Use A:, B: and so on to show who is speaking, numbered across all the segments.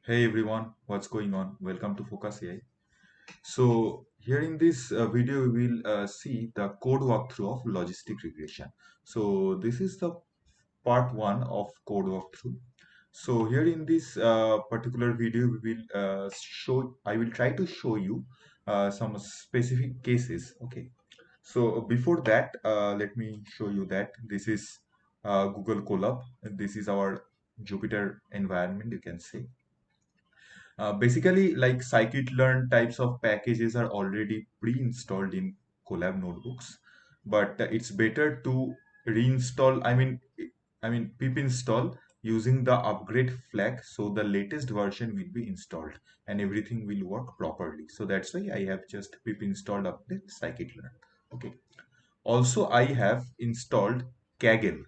A: Hey everyone, what's going on? Welcome to Focus AI. So here in this video, we will see the code walkthrough of logistic regression. So this is the part one of code walkthrough. So here in this particular video, we will I will try to show you some specific cases. Okay. So before that, let me show you that this is Google Colab. This is our Jupyter environment, you can say. Basically, like scikit-learn types of packages are already pre-installed in Colab notebooks, but it's better to reinstall. Pip install using the upgrade flag, so the latest version will be installed and everything will work properly. So that's why I have just pip installed update scikit-learn. Okay. Also, I have installed Kaggle.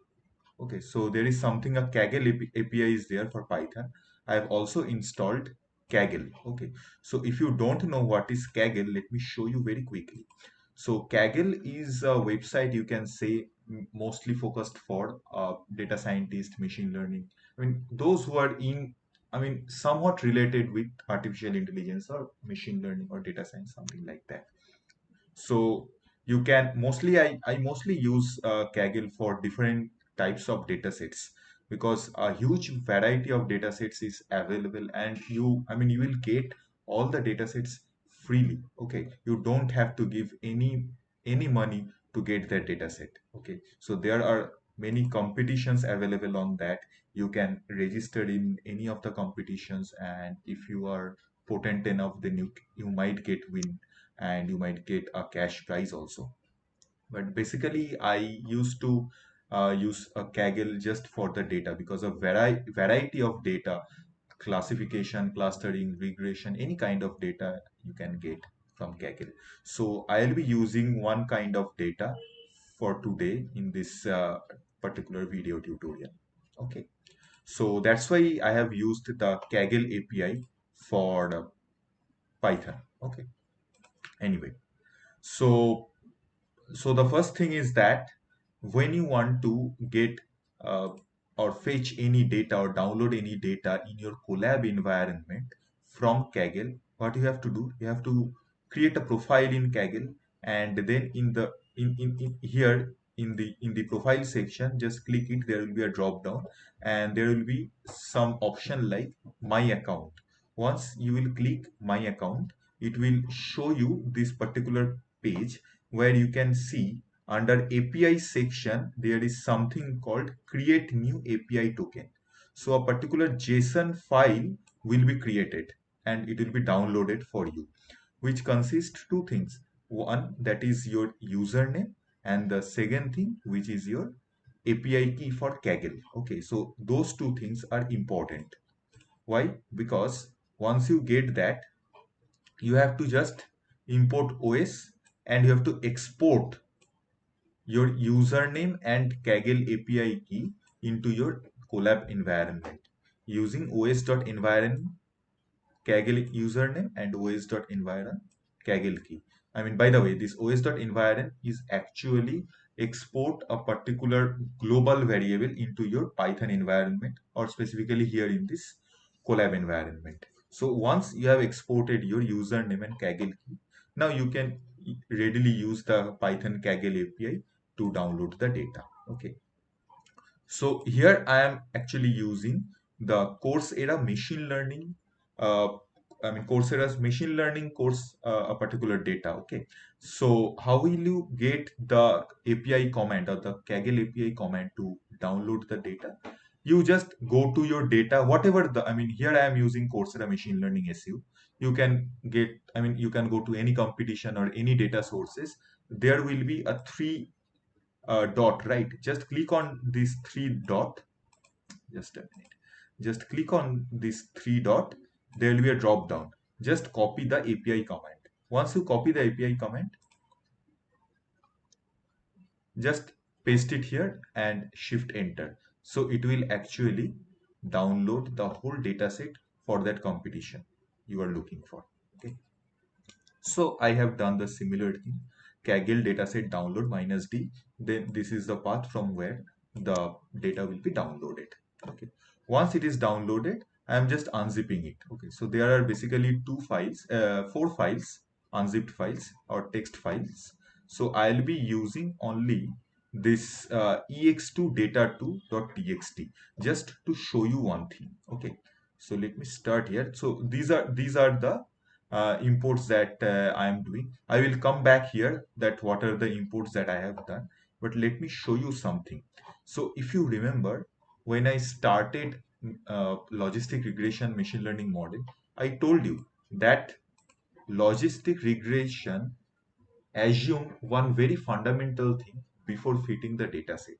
A: Okay, so there is something a Kaggle API is there for Python. I have also installed Kaggle. Okay, so if you don't know what is Kaggle, let me show you very quickly. So Kaggle is a website you can say mostly focused for data scientists, machine learning. I mean, those who are somewhat related with artificial intelligence or machine learning or data science, something like that. So you can mostly I mostly use Kaggle for different types of data sets because a huge variety of data sets is available and you will get all the data sets freely. Okay, you don't have to give any money to get that data set. Okay, so there are many competitions available on that. You can register in any of the competitions, and if you are potent enough, then you might get win and you might get a cash prize also. But basically, I used to use a Kaggle just for the data because of variety of data, classification, clustering, regression, any kind of data you can get from Kaggle. So I'll be using one kind of data for today in this particular video tutorial. Okay, so that's why I have used the Kaggle API for the Python. Okay, anyway. So so the first thing is that when you want to get uh, or fetch any data or download any data in your Colab environment from Kaggle, what you have to do, you have to create a profile in Kaggle, and then in here in the profile section, just click it. There will be a drop down, and there will be some option like My Account. Once you will click My Account, it will show you this particular page where you can see under API section, there is something called create new API token. So a particular JSON file will be created and it will be downloaded for you, which consists two things. One, that is your username, and the second thing, which is your API key for Kaggle. Okay, so those two things are important. Why? Because once you get that, you have to just import OS and you have to export your username and Kaggle API key into your Colab environment using os.environ Kaggle username and os.environ Kaggle key. I mean, by the way, this os.environ is actually export a particular global variable into your Python environment or specifically here in this Colab environment. So once you have exported your username and Kaggle key, now you can readily use the Python Kaggle API to download the data. Okay. So here I am actually using the Coursera machine learning, uh, Coursera's machine learning course, a particular data. Okay. So how will you get the API command or the Kaggle API command to download the data? You just go to your data, whatever here I am using Coursera machine learning SU. You can get, you can go to any competition or any data sources. There will be a dot, right? Just click on this three dot. Just a minute. Just click on this three dot. There will be a drop down. Just copy the API command. Once you copy the API command, just paste it here and shift enter. So it will actually download the whole data set for that competition you are looking for. Okay. So I have done the similar thing. Kaggle dataset download minus D. Then this is the path from where the data will be downloaded. Okay. Once it is downloaded, I'm just unzipping it. Okay, so there are basically four files, unzipped files or text files. So I'll be using only this ex2 data2.txt just to show you one thing. Okay, so let me start here. So these are the imports that I am doing. I will come back here that what are the imports that I have done. But let me show you something. So if you remember, when I started logistic regression machine learning model, I told you that logistic regression assume one very fundamental thing before fitting the data set.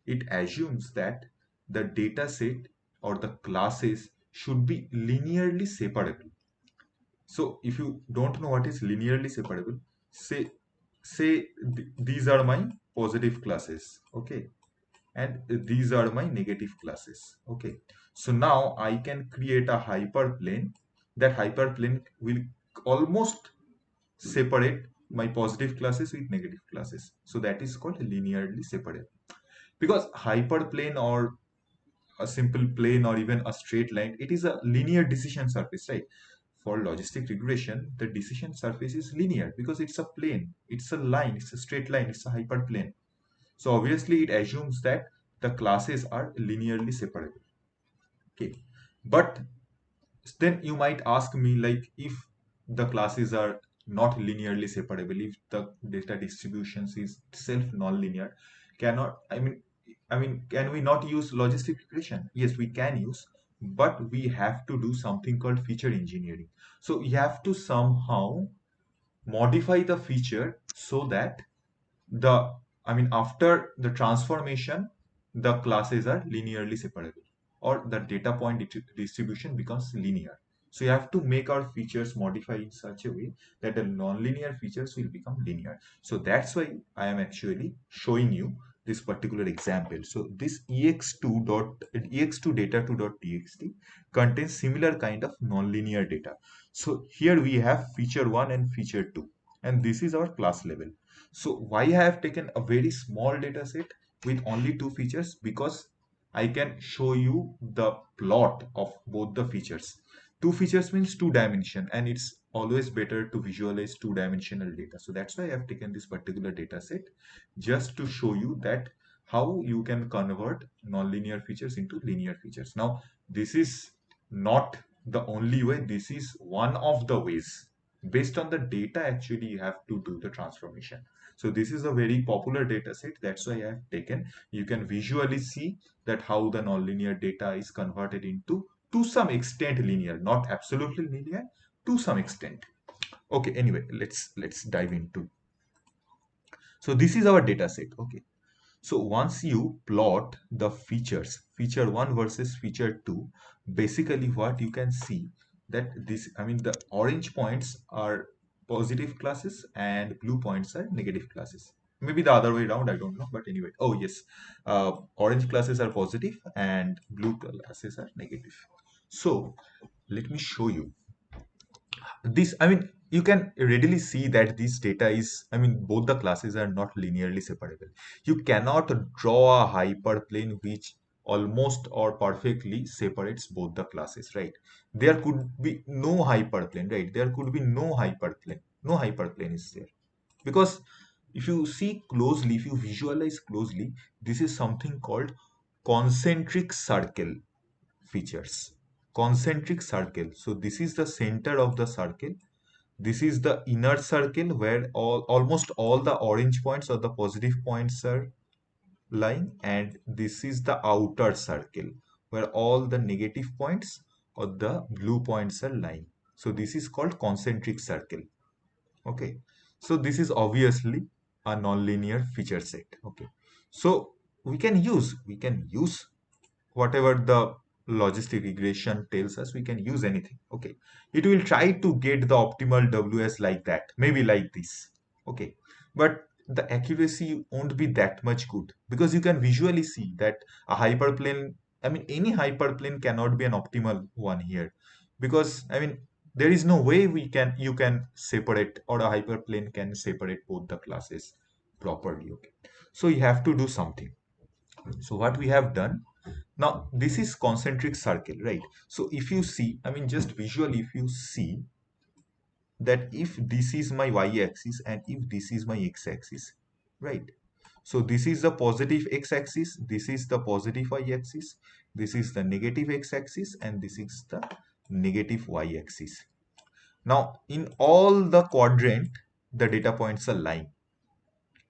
A: It assumes that the data set or the classes should be linearly separable. So if you don't know what is linearly separable, say these are my positive classes, okay, and these are my negative classes. Okay, so now I can create a hyperplane. That hyperplane will almost separate my positive classes with negative classes, so that is called linearly separable. Because hyperplane or a simple plane or even a straight line, it is a linear decision surface, right? For logistic regression, the decision surface is linear because it's a plane, it's a line, it's a straight line, it's a hyperplane. So obviously it assumes that the classes are linearly separable. Okay. But then you might ask me, like, if the classes are not linearly separable, if the data distributions is self non-linear, cannot I mean can we not use logistic regression? Yes, we can use, but we have to do something called feature engineering. So you have to somehow modify the feature so that the after the transformation, the classes are linearly separable, or the data point distribution becomes linear. So you have to make our features modify in such a way that the nonlinear features will become linear. So that's why I am actually showing you this particular example. So this ex2 data2.txt contains similar kind of nonlinear data. So here we have feature 1 and feature 2, and this is our class level. So why I have taken a very small data set with only two features? Because I can show you the plot of both the features. Two features means two dimension, and it's always better to visualize two-dimensional data. So that's why I have taken this particular data set just to show you that how you can convert nonlinear features into linear features. Now, this is not the only way. This is one of the ways. Based on the data, actually, you have to do the transformation. So this is a very popular data set. That's why I have taken. You can visually see that how the nonlinear data is converted into, to some extent, linear, not absolutely linear, to some extent. Okay, anyway, let's dive into. So this is our data set. Okay. So once you plot the features, feature 1 versus feature 2, basically what you can see that the orange points are positive classes and blue points are negative classes. Maybe the other way around, I don't know. But anyway, oh yes, orange classes are positive and blue classes are negative. So let me show you this. You can readily see that this data is, both the classes are not linearly separable. You cannot draw a hyperplane which almost or perfectly separates both the classes, right? There could be no hyperplane, right? There could be no hyperplane. No hyperplane is there, because if you see closely, if you visualize closely, this is something called concentric circle features. Concentric circle. So this is the center of the circle. This is the inner circle where almost all the orange points or the positive points are lying, and this is the outer circle where all the negative points or the blue points are lying. So this is called concentric circle. Okay. So this is obviously a nonlinear feature set. Okay. So we can use whatever the logistic regression tells us. We can use anything. Okay, it will try to get the optimal ws like that, maybe like this. Okay, but the accuracy won't be that much good, because you can visually see that a hyperplane, any hyperplane cannot be an optimal one here, because there is no way you can separate, or a hyperplane can separate both the classes properly. Okay, so you have to do something. So what we have done, Now this is concentric circle, right? So if you see, I mean, just visually, if you see that if this is my y-axis and if this is my x-axis, right? So this is the positive x-axis, this is the positive y-axis, this is the negative x-axis, and this is the negative y-axis. Now in all the quadrant, the data points are lying.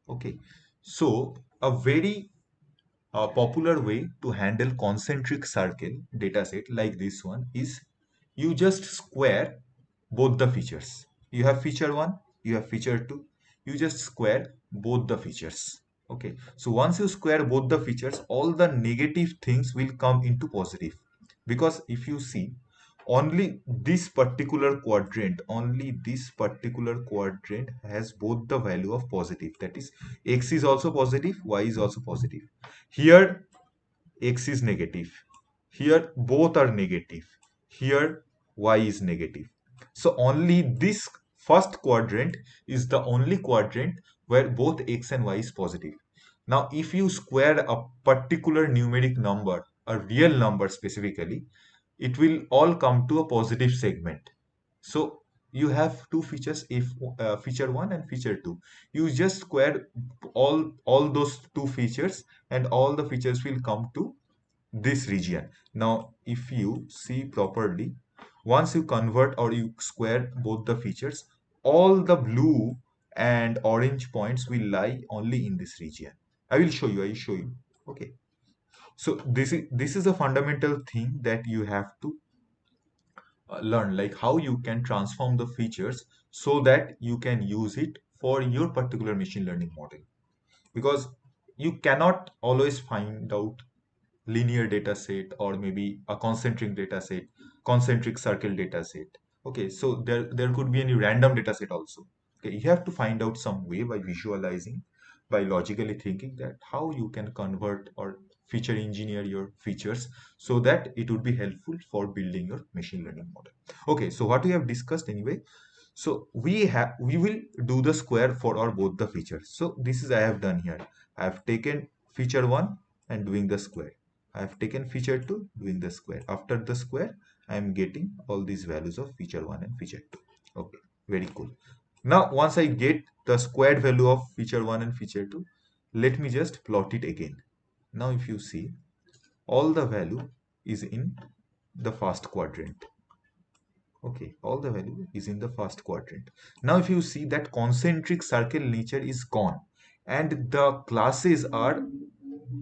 A: Okay, so a very popular way to handle concentric circle dataset like this one is you just square both the features. You have feature 1, you have feature 2, you just square both the features. Okay, so once you square both the features, all the negative things will come into positive, because if you see, only this particular quadrant has both the value of positive, that is x is also positive, y is also positive. Here x is negative, here both are negative, here y is negative. So only this first quadrant is the only quadrant where both x and y is positive. Now if you square a particular numeric number, a real number specifically, it will all come to a positive segment. So you have two features, if feature 1 and feature 2, you just square all those two features and all the features will come to this region. Now if you see properly, once you convert or you square both the features, all the blue and orange points will lie only in this region. I will show you. Okay, so this is a fundamental thing that you have to learn, like how you can transform the features so that you can use it for your particular machine learning model, because you cannot always find out linear data set or maybe a concentric data set, concentric circle data set. Okay, so there could be any random data set also. Okay, you have to find out some way by visualizing, by logically thinking that how you can convert or feature engineer your features so that it would be helpful for building your machine learning model. Okay, so what we have discussed anyway, so we will do the square for our both the features. So this is I have done here. I have taken feature 1 and doing the square. I have taken feature 2 doing the square. After the square, I am getting all these values of feature 1 and feature 2. Okay, very cool. Now once I get the squared value of feature 1 and feature 2, let me just plot it again. Now if you see, all the value is in the first quadrant. Okay, all the value is in the first quadrant. Now if you see that concentric circle nature is gone and the classes are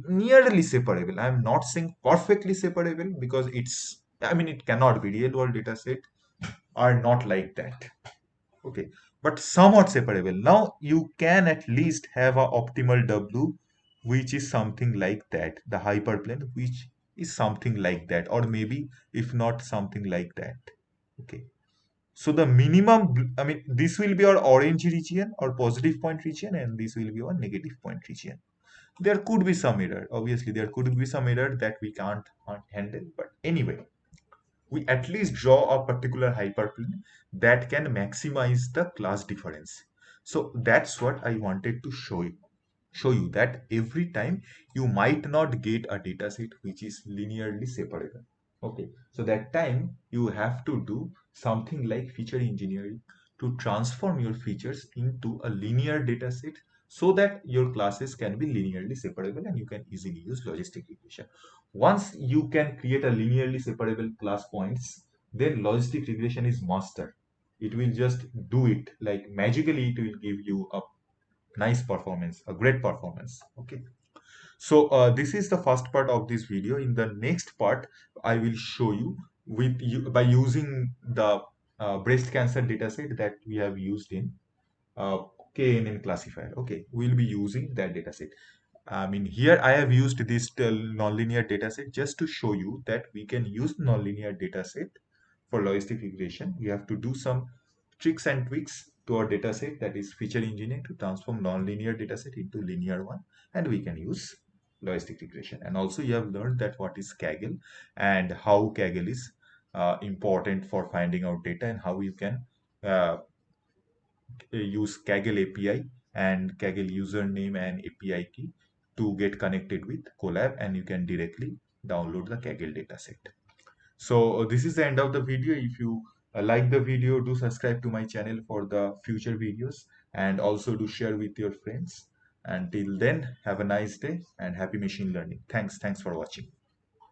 A: nearly separable. I am not saying perfectly separable because I mean, it cannot be. Real world data set are not like that. Okay, but somewhat separable. Now you can at least have a optimal W, which is something like that. The hyperplane, which is something like that, or maybe if not something like that. Okay. So the minimum, I mean, this will be our orange region or positive point region, and this will be our negative point region. There could be some error. Obviously, there could be some error that we can't handle. But anyway, we at least draw a particular hyperplane that can maximize the class difference. So that's what I wanted to show you. Show you that every time you might not get a dataset which is linearly separable. Okay, so that time you have to do something like feature engineering to transform your features into a linear dataset so that your classes can be linearly separable and you can easily use logistic regression. Once you can create a linearly separable class points, then logistic regression is master. It will just do it like magically, it will give you a nice performance, a great performance. Okay, so this is the first part of this video. In the next part, I will show you by using the breast cancer dataset that we have used in uh, KNN classifier. Okay, we'll be using that dataset. I mean, here I have used this nonlinear dataset just to show you that we can use nonlinear dataset for logistic regression. We have to do some tricks and tweaks to our dataset, that is feature engineering, to transform nonlinear dataset into linear one, and we can use logistic regression. And also you have learned that what is Kaggle and how Kaggle is important for finding out data, and how you can uh, use Kaggle API and Kaggle username and API key to get connected with Colab, and you can directly download the Kaggle dataset. So this is the end of the video. If you like the video, do subscribe to my channel for the future videos, and also do share with your friends. Until then, have a nice day and happy machine learning. Thanks for watching.